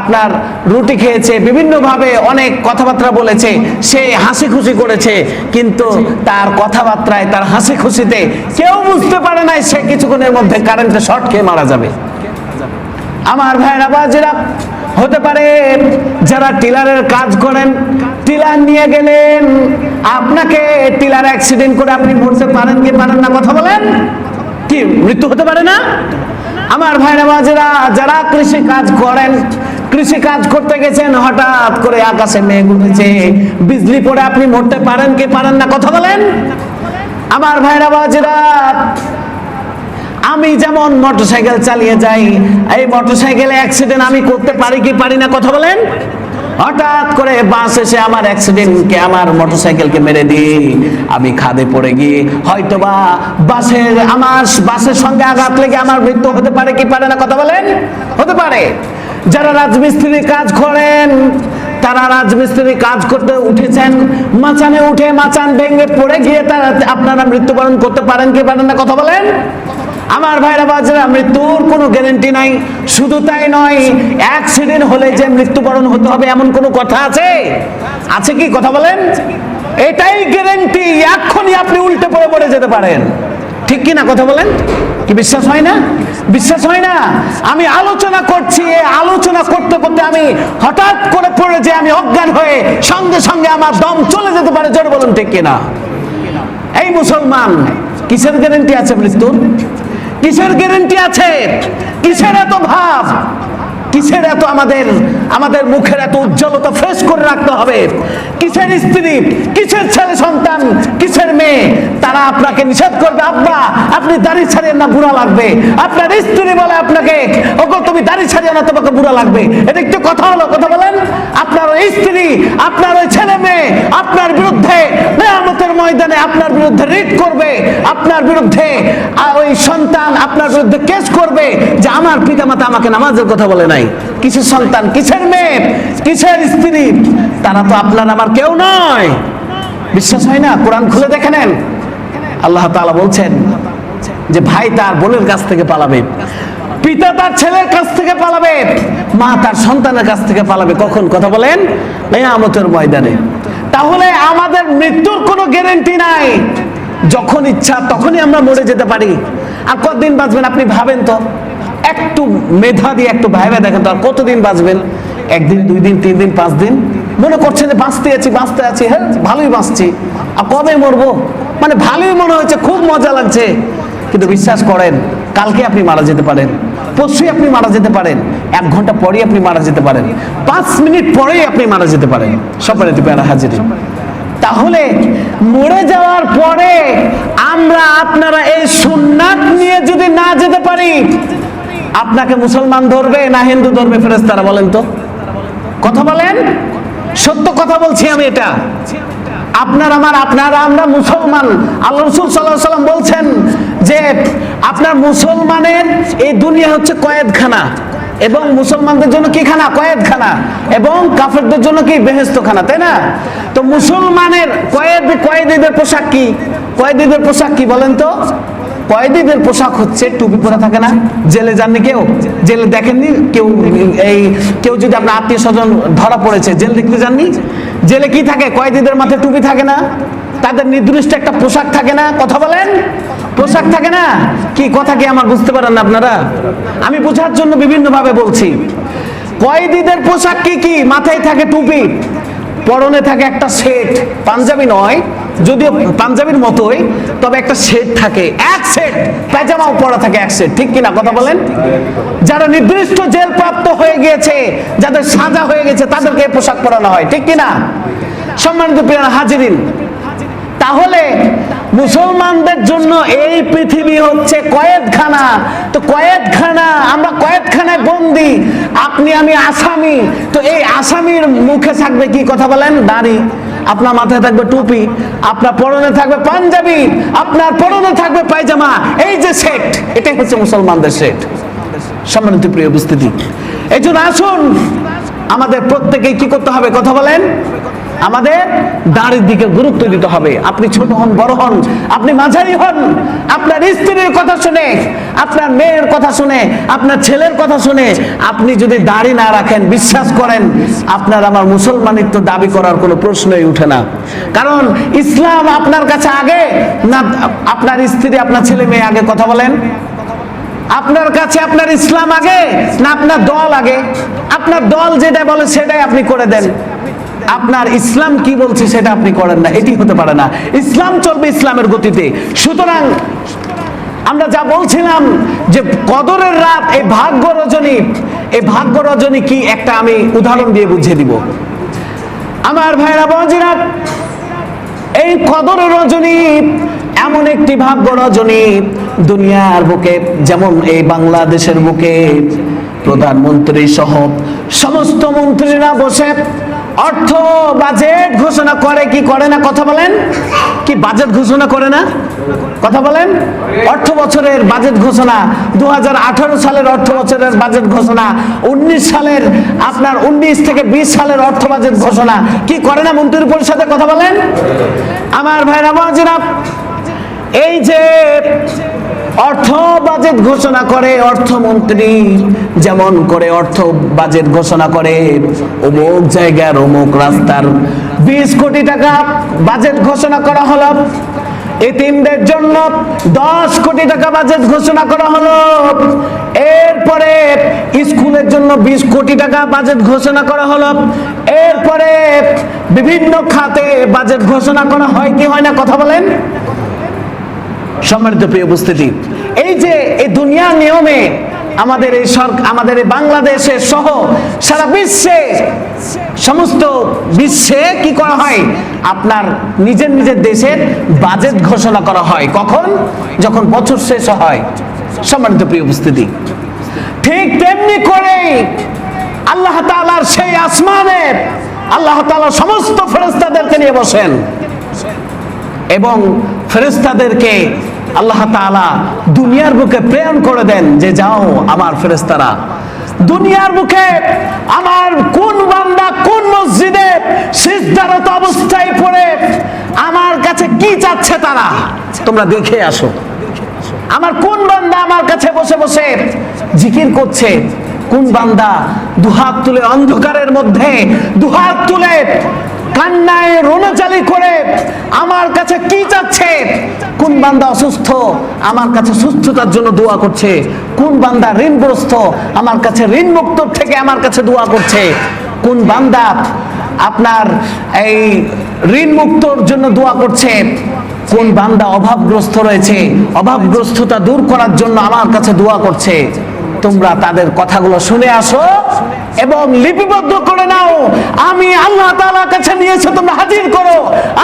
আপনার রুটি খেয়েছে, বিভিন্নভাবে অনেক কথাবার্তা বলেছে, সে হাসি খুশি করেছে, কিন্তু তার কথাবার্তায়, তার হাসি খুশিতে কেউ বুঝতে পারে নাই সে কিছুক্ষণের মধ্যে কারেন্টে শর্ট খেয়ে মারা যাবে। আমার ভাইরা বাজিরা, হতে পারে যারা টিলারের কাজ করেন, টিলার নিয়ে গেলেন, আপনাকে টিলার অ্যাক্সিডেন্ট করে আপনি মরতে পারেন কি পারেন না? কথা বলেন। কি মৃত্যু হতে পারে না? আমার ভাইরা বাজিরা, যারা কৃষি কাজ করেন, কৃষি কাজ করতে গেছেন, হঠাৎ করে আকাশে মেঘ উঠেছে, বিজলি পড়ে আপনি মরতে পারেন কি পারেন না? কথা বলেন। আমার ভাইরা বাজিরা, আমি যেমন মোটরসাইকেল চালিয়ে যাই, এই মোটরসাইকেলে অ্যাক্সিডেন্ট আমি করতে পারি কি পারি না? কথা বলেন। হঠাৎ করে বাস এসে আমার অ্যাক্সিডেন্টকে, আমার মোটরসাইকেলকে মেরে দিয়ে আমি খাদে পড়ে গিয়ে হয়তোবা বাসের সঙ্গে আঘাত লেগে আমার মৃত্যু হতে পারে কি পারে না? কথা বলেন। হতে পারে। যারা রাজমিস্ত্রি কাজ করেন, তারা রাজমিস্ত্রি কাজ করতে উঠেছেন, মাচানে উঠে মাচান ভেঙে পড়ে গিয়ে তারা আপনারা মৃত্যুবরণ করতে পারেন কি পারেন না? কথা বলেন। আমার ভাইরা বাজরা, মৃত্যুর কোনো গ্যারান্টি নাই। শুধু তাই নয়, অ্যাক্সিডেন্ট হলে যে মৃত্যুবরণ হতে হবে এমন কোনো কথা আছে? আছে কি? কথা বলেন। এটাই গ্যারান্টি, এক্ষুনি আপনি উল্টে পড়ে মরে যেতে পারেন। ঠিক কি না? কথা বলেন। কি বিশ্বাস হয় না? বিশ্বাস হয় না? আমি আলোচনা করছি, এই আলোচনা করতে করতে আমি হঠাৎ করে পড়ে যে আমি অজ্ঞান হয়ে সঙ্গে সঙ্গে আমার দম চলে যেতে পারে। জোরে বলুন ঠিক কিনা? এই মুসলমান, কিসের গ্যারান্টি আছে মৃত্যুর? কিসের গ্যারান্টি আছে? কিসের এত ভাব? কিসের এত আমাদের মুখের এত উজ্জ্বলতা ফ্রেশ করে রাখতে হবে? কিসের স্ত্রী, কিসের ছেলে সন্তান, কিসের মেয়ে তারা আপনাকে নিষেধ করবে, আব্বা আপনি দাড়ি ছাড়িয়ে না, বুড়া লাগবে। আপনার স্ত্রী বলে আপনাকে, ওগো তুমি দাড়ি ছাড়িয়ে না, তোমাকে বুড়া লাগবে। এটা একটু কথা হলো? কথা বলেন। আপনার ওই স্ত্রী, আপনার ওই ছেলে মেয়ে আপনার বিরুদ্ধে কিয়ামতের ময়দানে আপনার বিরুদ্ধে রিট করবে, আপনার বিরুদ্ধে ওই সন্তান আপনার বিরুদ্ধে কেস করবে যে আমার পিতামাতা আমাকে নামাজের কথা বলে নাই। কিসের সন্তান, কিসের মেয়ে, কিসের স্ত্রী? তারা তো আপনার আমার কেউ নয়। বিশ্বাস হয় না? কোরআন খুলে দেখে নেন। আল্লাহ তাআলা বলছেন যে ভাই তার বোনের কাছ থেকে পালাবে, পিতা তার ছেলের কাছ থেকে পালাবে, মা তার সন্তানের কাছ থেকে পালাবে। কখন? কথা বলেন। কিয়ামতের ময়দানে। তাহলে আমাদের মৃত্যুর কোনো গ্যারান্টি নাই। যখন ইচ্ছা তখনই আমরা মরে যেতে পারি। আর কতদিন বাঁচবেন আপনি ভাবেন তো? একটু মেধা দিয়ে একটু ভাইবা দেখেন তো, আর কতদিন বাঁচবেন? 1 দিন, 2 দিন, 3 দিন, 5 দিন? মনে করছেন যে বাঁচতে আছি, হ্যাঁ ভালোই বাঁচছি, আর কবে মরবো? মানে ভালোই মনে হচ্ছে, খুব মজা লাগছে। কিন্তু বিশ্বাস করেন, কালকে আপনি মারা যেতে পারেন, পরশুই আপনি মারা যেতে পারেন, 1 ঘন্টা পরেই আপনি মারা যেতে পারেন, 5 মিনিট পরেই আপনি মারা যেতে পারেন। সম্মানিত প্যারা হাজির, তাহলে মরে যাওয়ার পরে আমরা আপনারা এই সুন্নাত নিয়ে যদি না যেতে পারি, আপনাকে মুসলমান ধরবে না হিন্দু ধরবে ফেরেশতারা? বলেন তো, কথা বলেন। সত্য কথা বলছি আমি। এটা আমরা মুসলমান। আল্লাহ রাসূল সাল্লাল্লাহু আলাইহি ওয়াসাল্লাম বলছেন যে আপনার মুসলমানের এই দুনিয়া হচ্ছে কয়েদখানা, এবং মুসলমানদের জন্য কি খানা? কয়েদখানা। এবং কাফেরদের জন্য কি? বেহেশতখানা, তাই না? তো মুসলমানের কয়েদিদের পোশাক কি? কয়েদিদের পোশাক কি বলেন তো? কয়েদিদের পোশাক হচ্ছে টুপি পরা থাকে না? জেলে যাননি কেউ? জেলে দেখেননি কেউ? কেউ যদি আপনার আত্মীয় স্বজন ধরা পড়েছে, জেল দেখতে যাননি? জেলে কি থাকে? কয়েদিদের মাথায় টুপি থাকে না? তাদের নির্দিষ্ট একটা পোশাক থাকে না? কথা বলেন। পোশাক থাকে না? কি কথা কি আমার বুঝতে পারেন না আপনারা? আমি বোঝার জন্য বিভিন্ন ভাবে বলছি। কয়েদিদের পোশাক কি কি? মাথায় থাকে টুপি, পরনে থাকে একটা সেট, পাঞ্জাবি নয় যদিও পাঞ্জাবির মতোই, তবে একটা সেট থাকে, এক সেট পায়জামাও পরা থাকে এক সেট। ঠিক কিনা? কথা বলেন। যারা নির্দিষ্ট জেল প্রাপ্ত হয়ে গিয়েছে, যাদের সাজা হয়ে গেছে, তাদেরকে পোশাক পরানো হয়। ঠিক কিনা? সম্মানিত প্রিয় হাজিরিন, তাহলে মুসলমানদের জন্য এই পৃথিবী হচ্ছে কয়েদখানা। তো কয়েদখানা, আমরা কয়েদখানায় বন্দী, আপনি আমি আসামি। তো এই আসামির মুখে থাকবে কি কথা বলেন? দাড়ি। আপনার মাথায় থাকবে টুপি, আপনার পরনে থাকবে পাঞ্জাবি, আপনার পরনে থাকবে পায়জামা। এই যে সেট, এটাই হচ্ছে মুসলমানদের সেট। সম্মানিত প্রিয় উপস্থিতি, এই জন্য আসুন আমাদের প্রত্যেকেই কি করতে হবে কথা বলেন? আমাদের দাড়ির দিকে গুরুত্ব দিতে হবে। আপনি ছোট হন, বড় হন, আপনি মাঝারি হন, আপনার স্ত্রীর কথা শুনে, আপনার মেয়ের কথা শুনে, আপনার ছেলের কথা শুনে আপনি যদি দাড়ি না রাখেন, বিশ্বাস করেন আপনার আমার মুসলমানিত্ব দাবি করার কোনো প্রশ্নই উঠে না। কারণ ইসলাম আপনার কাছে আগে না আপনার স্ত্রী, আপনার ছেলে মেয়ে আগে? কথা বলেন। আপনার কাছে আপনার ইসলাম আগে না আপনার দল আগে? আপনার দল যেটা বলে সেটাই আপনি করে দেন, আপনার ইসলাম কি বলছে সেটা আপনি করেন না। এটি হতে পারে না। ইসলাম চলবে ইসলামের গতিতে। সুতরাং আমরা যা বলছিলাম যে কদরের রাত, এই ভাগ্য রজনী, এই ভাগ্য রজনী কি একটা আমি উদাহরণ দিয়ে বুঝিয়ে দিব। আমার ভাইরা বাবাজিরা, এই কদরের রজনী এমন একটি ভাগ্য রজনী, দুনিয়ার বুকে যেমন এই বাংলাদেশের বুকে প্রধানমন্ত্রী সহ সমস্ত মন্ত্রীরা বসে অর্থ বাজেট ঘোষণা করে কি করে না? কথা বলেন। কি বাজেট ঘোষণা করে না? কথা বলেন। অর্থ বছরের বাজেট ঘোষণা, 2018 সালের অর্থ বছরের বাজেট ঘোষণা, 19 সালের আপনার 19 থেকে 20 সালের অর্থ বাজেট ঘোষণা কি করে না মন্ত্রী পরিষদে? কথা বলেন। আমার ভাইরা বাবাজিরা, এই যে অর্থ বাজেট ঘোষণা করে অর্থমন্ত্রী, যেমন করে অর্থ বাজেট ঘোষণা করে অমুক জায়গার অমুক রাস্তার 20 কোটি টাকা বাজেট ঘোষণা করা হলো, এতিমদের জন্য 10 কোটি টাকা বাজেট ঘোষণা করা হলো, এরপরে স্কুলের জন্য 20 কোটি টাকা বাজেট ঘোষণা করা হলো, এরপরে বিভিন্ন খাতে বাজেট ঘোষণা করা হয় কি হয় না? কথা বলেন। সম্মানিত প্রিয় উপস্থিতি, এই যে এই দুনিয়ার নিয়মে আমাদের এই আমাদের এই বাংলাদেশের সহ সারা বিশ্বে, সমস্ত বিশ্বে কি করা হয়? আপনার নিজের নিজের দেশের বাজেট ঘোষণা করা হয়। কখন? যখন বছর শেষ হয়। সম্মানিত প্রিয় উপস্থিতি, ঠিক তেমনি করে আল্লাহ তাআলার সেই আসমানে আল্লাহ তাআলা সমস্ত ফেরেশতাদেরকে নিয়ে বসেন এবং ফেরেশতাদেরকে আল্লাহ তাআলা দুনিয়ার বুকে প্রেরণ করে দেন যে যাও আমার ফেরেশতারা, দুনিয়ার বুকে আমার কোন বান্দা কোন মসজিদে সিজদারত অবস্থায় পড়ে আমার কাছে কি চাচ্ছে তারা তোমরা দেখে আসো। আমার কোন বান্দা আমার কাছে বসে বসে জিকির করছে, কোন বান্দা দুহাত তুলে অন্ধকারের মধ্যে দুহাত তুলে কান্নায় রোনাজালি করে আমার কাছে কি চাচ্ছে, কোন বান্দা অসুস্থ আমার কাছে সুস্থতার জন্য দোয়া করছে, কোন বান্দা ঋণগ্রস্ত আমার কাছে ঋণ মুক্ত থেকে আমার কাছে দোয়া করছে, কোন বান্দা আপনার এই ঋণ মুক্তর জন্য দোয়া করছে, কোন বান্দা অভাবগ্রস্ত রয়েছে অভাবগ্রস্ততা দূর করার জন্য আমার কাছে দোয়া করছে। তোমরা তাদের কথাগুলো শুনে আসো এবং লিপিবদ্ধ করে নাও। আমি আল্লাহ তাআলার কাছে নিয়ে এসে তোমরা হাজির করো।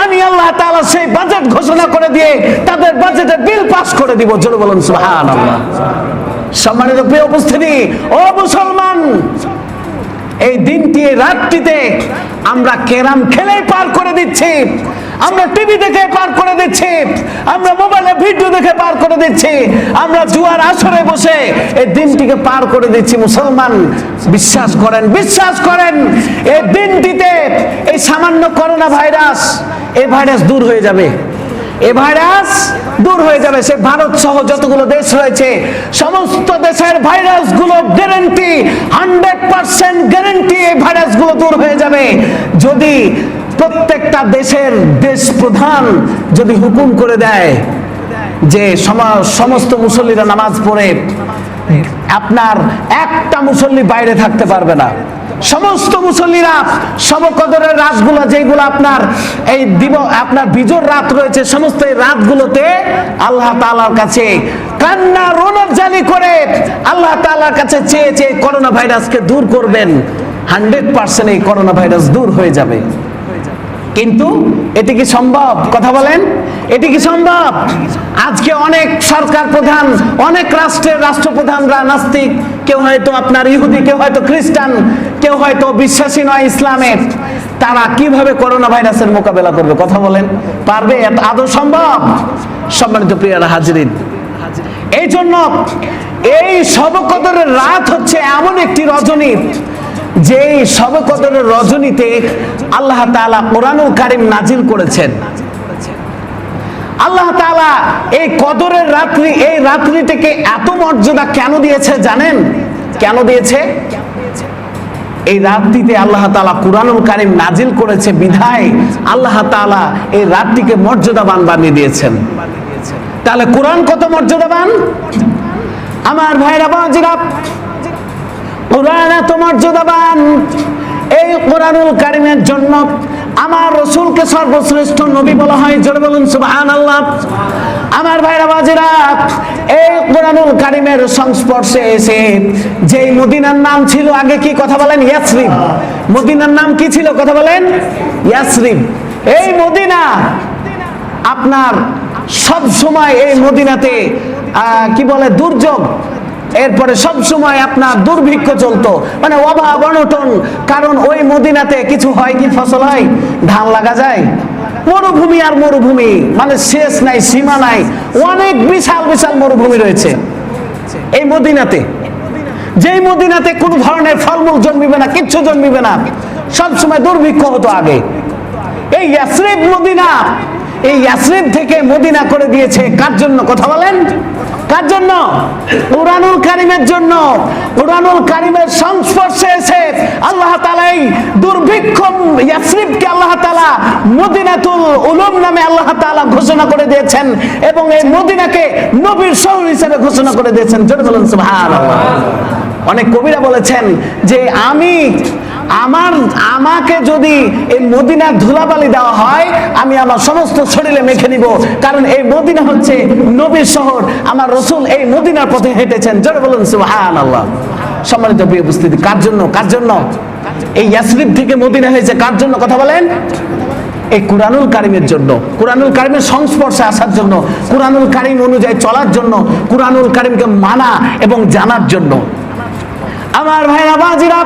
আমি আল্লাহ তাআলা সেই বাজেট ঘোষণা করে দিয়ে তাদের বাজেটের বিল পাস করে দিব। জোরে বলুন সুবহানাল্লাহ। সম্মানিত প্রিয় উপস্থিতি, ও মুসলমান, এই দিনটি এই রাতটিতে আমরা ক্যারাম খেলে পার করে দিচ্ছি, আমরা টিভি দেখে পার করে দিচ্ছি, আমরা মোবাইলে ভিডিও দেখে পার করে দিচ্ছি, আমরা জুয়ার আসরে বসে এই দিনটিকে পার করে দিচ্ছি। মুসলমান, বিশ্বাস করেন, বিশ্বাস করেন, এই দিনটিতে এই সামান্য করোনা ভাইরাস, এই ভাইরাস দূর হয়ে যাবে, এই ভাইরাস দূর হয়ে যাবে। সে ভারত সহ যতগুলো দেশ রয়েছে সমস্ত দেশের ভাইরাসগুলো গ্যারান্টি, 100% গ্যারান্টি এই ভাইরাসগুলো দূর হয়ে যাবে যদি প্রত্যেকটা দেশের দেশ প্রধান যদি হুকুম করে দেয় যে সমস্ত মুসল্লিরা নামাজ পড়ে আপনার একটা মুসল্লি বাইরে থাকতে পারবে না, সমস্ত মুসল্লিরা শবে-কদরের রাতগুলো যেগুলো আপনার এই আপনার বিজোর রাত রয়েছে সমস্ত এই রাতগুলোতে আল্লাহ তাআলার কাছে কান্না রোনাজালি করে আল্লাহ তাআলার কাছে চেয়ে চেয়ে করোনা ভাইরাসকে দূর করবেন। 100% এই করোনা ভাইরাস দূর হয়ে যাবে। কিন্তু এটি কি সম্ভব? কথা বলেন, এটি কি সম্ভব? আজকে অনেক সরকার প্রধান, অনেক রাষ্ট্রের রাষ্ট্রপ্রধানরা নাস্তিক, কেউ হয়তো আপনার ইহুদি, কেউ হয়তো খ্রিস্টান, কেউ হয়তো বিশ্বাসী নয় ইসলামের। তারা কিভাবে করোনা ভাইরাসের মোকাবেলা করবে? কথা বলেন, পারবে? আদৌ সম্ভব? সম্মানিত প্রিয়রা হাজিরিন, এই জন্য এই শবে কদরের রাত হচ্ছে এমন একটি রজনী, যে শবে কদরের রজনীতে আল্লাহ তাআলা কোরআনুল কারীম নাজিল করেছেন। আল্লাহ তাআলা এই কদরের রাত্রি, এই রাত্রিটিকে এত মর্যাদা কেন দিয়েছে জানেন? কেন দিয়েছে? এই রাত্রিতে আল্লাহ তাআলা কোরআনুল কারীম নাজিল করেছে বিধায় আল্লাহ তাআলা এই রাতটিকে মর্যাদাবান বানিয়ে দিয়েছেন। তাহলে কোরআন কত মর্যাদাবান? আমার ভাইরা বাজিরা, কোরআন এত মর্যাদাবান, এই কোরআনুল কারীমের জন্য আমার রাসূলকে সর্বশ্রেষ্ঠ নবী বলা হয়। জোরে বলুন সুবহানাল্লাহ। আমার ভাইরা বাজিরা, এই কোরআনুল কারীমের সংস্পর্শে এসে যেই মদিনার নাম ছিল আগে, কি কথা বলেন? ইয়াসরিব। মদিনার নাম কি ছিল? কথা বলেন, ইয়াসরিব। এই মদিনা আপনার সব সময়, এই মদিনাতে কি বলে, দুর্যোগ, এরপরে সব সময় আপনার দুর্ভিক্ষ চলতো, মানে অভাব অনটন। কারণ ওই মদিনাতে কিছু হয় কি? ফসল হয়, ধান লাগা যায়, মরুভূমি আর মরুভূমি, মানে শেষ নাই, সীমা নাই, অনেক বিশাল বিশাল মরুভূমি রয়েছে এই মদিনাতে। যেই মদিনাতে কোনো ধরনের ফলমূল জন্মিবে না, কিচ্ছু জন্মিবে না, সব সময় দুর্ভিক্ষ হতো আগে। এই ইয়াসরিব মদিনা, এই ইয়াসরিব থেকে মদিনা করে দিয়েছে কার জন্য? কথা বলেন, কার জন্য? কোরআনুল কারীমের জন্য। কোরআনুল কারীমের সংস্পর্শে এসে আল্লাহ তাআলা এই দুর্ভিক্ষ ইয়াসরিবকে আল্লাহ তাআলা মদিনাতুল উলুম নামে আল্লাহ তাআলা ঘোষণা করে দিয়েছেন, এবং এই মদিনাকে নবীর শহর হিসেবে ঘোষণা করে দিয়েছেন। জোরে বলুন সুবহানাল্লাহ। অনেক কবিরা বলেছেন যে আমাকে যদি এই মদিনার ধুলাবালি দেওয়া হয়, আমি আমার সমস্ত শরীরে মেখে নিব, কারণ এই মদিনা হচ্ছে নবীর শহর, আমার রাসূল এই মদিনার পথে হেঁটেছেন। জোরে বলুন সুবহানাল্লাহ। সম্মানিত প্রিয় উপস্থিতি, কার জন্য? কার জন্য এই ইয়াসরিব থেকে মদিনা হয়েছে? কার জন্য? কথা বলেন, এই কোরআনুল কারীমের জন্য, কোরআনুল কারীমের সংস্পর্শে আসার জন্য, কোরআনুল কারীম অনুযায়ী চলার জন্য, কোরআনুল কারীমকে মানা এবং জানার জন্য। আমার ভাইরা বাজিরা,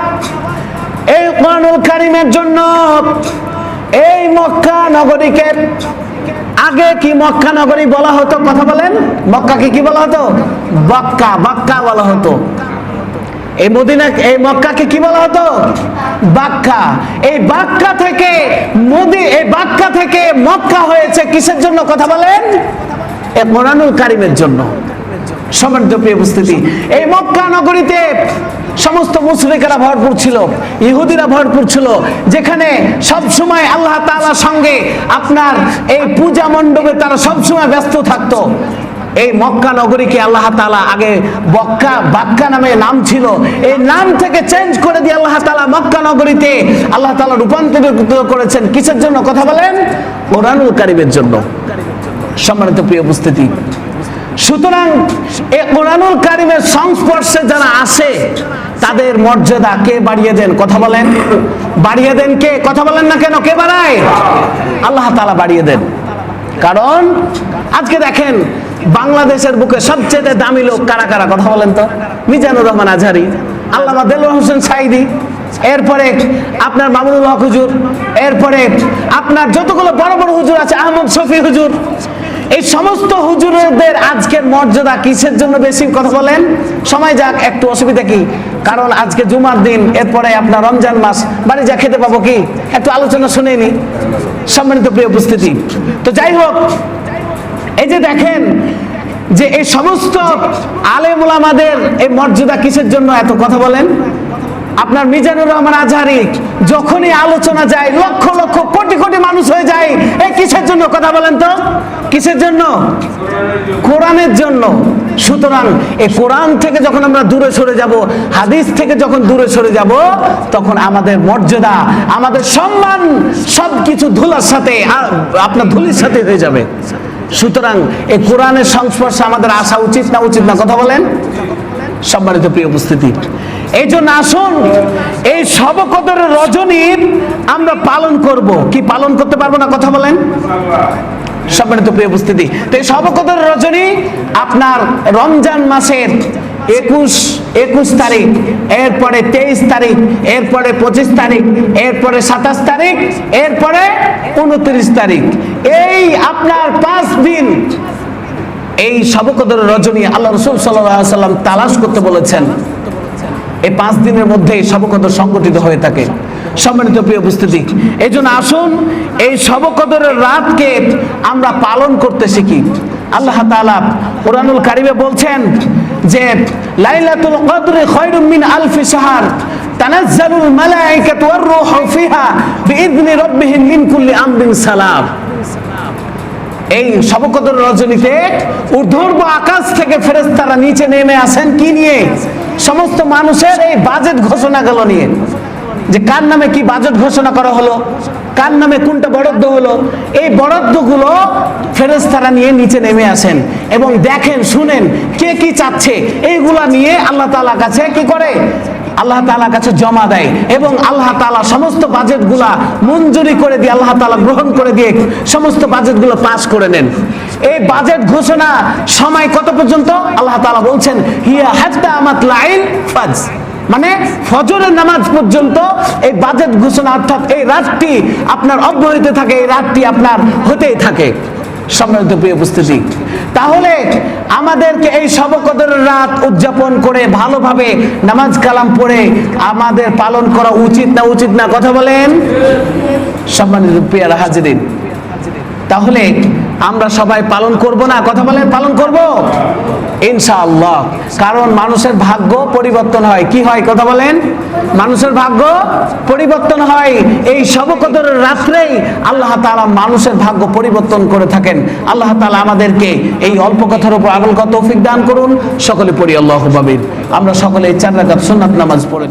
এই কোরআনুল কারীমের জন্য এই মক্কা নগরীকে, আগে কি মক্কা নগরী বলা হতো? কথা বলেন, মক্কাকে কি বলা হতো? বাক্কা, বাক্কা বলা হতো। এই মদিনা, এই মক্কাকে কি বলা হতো? বাক্কা। এই বাক্কা থেকে এই বাক্কা থেকে মক্কা হয়েছে কিসের জন্য? কথা বলেন, এই কোরআনুল কারীমের জন্য। সম্মানিত প্রিয় উপস্থিতি, এই মক্কা নগরীতে সমস্ত মুশরিকরা ভরপুর ছিল, ইহুদিরা ভরপুর ছিল, যেখানে সব সময় আল্লাহ তাআলার সঙ্গে আপনার এই পূজা মণ্ডপে তারা সব সময় ব্যস্ত থাকতো। এই মক্কা নগরীকে আল্লাহ তাআলা, আগে বাক্কা নামে নাম ছিল, এই নাম থেকে চেঞ্জ করে দিয়ে আল্লাহ তাআলা মক্কা নগরীতে আল্লাহ তাআলা রূপান্তরিত করেছেন। কিসের জন্য? কথা বলেন, কোরআনুল কারীমের জন্য। সম্মানিত প্রিয় উপস্থিতি, সুতরাং এই কোরআনুল কারীমের সংস্পর্শে যারা আসে তাদের মর্যাদা কে বাড়িয়ে দেন? কথা বলেন, বাড়িয়ে দেন কে? কথা বলেন না কেন? কে বাড়ায়? আল্লাহ তাআলা বাড়িয়ে দেন। কারণ আজকে দেখেন বাংলাদেশের বুকে সবচেয়ে দামি লোক কারা কারা? কথা বলেন তো। মিজানুর রহমান আজহারি, আল্লামা দেলোয়ার হোসেন সাঈদী, এরপরে আপনার মামুনুল হক হুজুর, এরপরে আপনার যতগুলো বড় বড় হুজুর আছে, আহমদ শফি হুজুর, এই সমস্ত হুজুরদের আজকের মর্যাদা কিসের জন্য বেশি? কথা বলেন। সময় যাক, একটু অসুবিধা কি? কারণ আজকে জুমার দিন, এরপরে আপনার রমজান মাস, বাড়ি যা খেতে পাবো কি? একটু আলোচনা শুনে নি। সম্মানিত প্রিয় উপস্থিতি, তো যাই হোক, এই যে দেখেন যে এই সমস্ত আলেম ওলামাদের এই মর্যাদা কিসের জন্য এত? কথা বলেন। আপনার মিজানুর রহমান আজহারি যখনই আলোচনা যায় লক্ষ লক্ষ কোটি কোটি মানুষ হয়ে যায়, এই কিসের জন্য? কথা বলেন তো, কিসের জন্য? কোরআনের জন্য। সুতরাং এই কোরআন থেকে যখন আমরা দূরে সরে যাব, হাদিস থেকে যখন দূরে সরে যাব, তখন আমাদের মর্যাদা, আমাদের সম্মান সবকিছু ধুলার সাথে, আপনার ধুলির সাথে হয়ে যাবে। সুতরাং এই কোরআনের সংস্পর্শে আমাদের আসা উচিত না উচিত না? কথা বলেন। সম্মানিত প্রিয় উপস্থিতি, এই জন্য আসুন এই শবে কদরের রজনী আমরা পালন করব। কি পালন করতে পারবো না? কথা বলেন। সম্মানিত প্রিয় উপস্থিতি, তো এই শবে কদরের রজনী আপনার রমজান মাসের 21 তারিখ, এরপরে 23 তারিখ, এরপরে 25 তারিখ, এরপরে 27 তারিখ, এরপরে 29 তারিখ, এই আপনার 5 দিন এই শবে কদরের রজনী আল্লাহ রাসূল সাল্লাল্লাহু আলাইহি সাল্লাম তালাশ করতে বলেছেন। এই 5 দিনের মধ্যে শবে কদর সংগঠিত হয়ে থাকে। সম্মানিত প্রিয় উপস্থিতি, এই জন্য আসুন এই শবে কদরের রাতকে আমরা পালন করতে শিখি। আল্লাহ তাআলা কুরআনুল কারীমে বলছেন যে লাইলাতুল কদরি খায়রুম মিন আলফি শাহর তানাজ্জালুল মালায়েকাতু ওয়ার রূহু ফিহা বিইذনি রাব্বিহিম মিন কুল্লি আমরিন সালাম। এই শবে কদর রজনীতে ঊর্ধ্বর্ব আকাশ থেকে ফেরেশতারা নিচে নেমে আসেন কি নিয়ে? সমস্ত মানুষের এই বাজেট ঘোষণাগুলো নিয়ে, যে কার নামে কি বাজেট ঘোষণা করা হলো, কার নামে কোনটা বরাদ্দ হলো, এই বরাদ্দগুলো ফেরেশতারা নিয়ে নিচে নেমে আসেন এবং দেখেন শুনেন কে কি চাচ্ছে, এইগুলা নিয়ে আল্লাহ তাআলার কাছে কি করে? আল্লাহ তাআলার কাছে জমা দেয় এবং আল্লাহ তাআলা সমস্ত বাজেটগুলা মঞ্জুরি করে দিয়ে, আল্লাহ তাআলা গ্রহণ করে দিয়ে সমস্ত বাজেটগুলো পাস করে নেন। এই বাজেট ঘোষণা সময় কত পর্যন্ত? আল্লাহ তাআলা বলছেন হিয়া হাত্তা মাতলাইল ফাজ, মানে ফজরের নামাজ পর্যন্ত এই বাজেট ঘোষণা, অর্থাৎ এই রাতটি আপনার অব্যাহত থাকে, এই রাতটি আপনার হতেই থাকে। সম্মানিত প্রিয় উপস্থিতি, তাহলে আমাদেরকে এই শবে কদরের রাত উদযাপন করে ভালোভাবে নামাজ কালাম পড়ে আমাদের পালন করা উচিত না উচিত না? কথা বলেন। সম্মানিত প্রিয় হাজিরিন, তাহলে আমরা সবাই পালন করব না? কথা বলেন, পালন করব ইনশাআল্লাহ। কারণ মানুষের ভাগ্য পরিবর্তন হয়। কি হয়? কথা বলেন। মানুষের ভাগ্য পরিবর্তন হয় এই শবে কদরের রাত্রেই আল্লাহ তাআলা মানুষের ভাগ্য পরিবর্তন করে থাকেন। আল্লাহ তাআলা আমাদেরকে এই অল্প কথার উপর আমল করার তৌফিক দান করুন। সকলে পড়ি আল্লাহু আকবার। আমরা সকলে 4 রাকাত সুন্নাত নামাজ পড়ে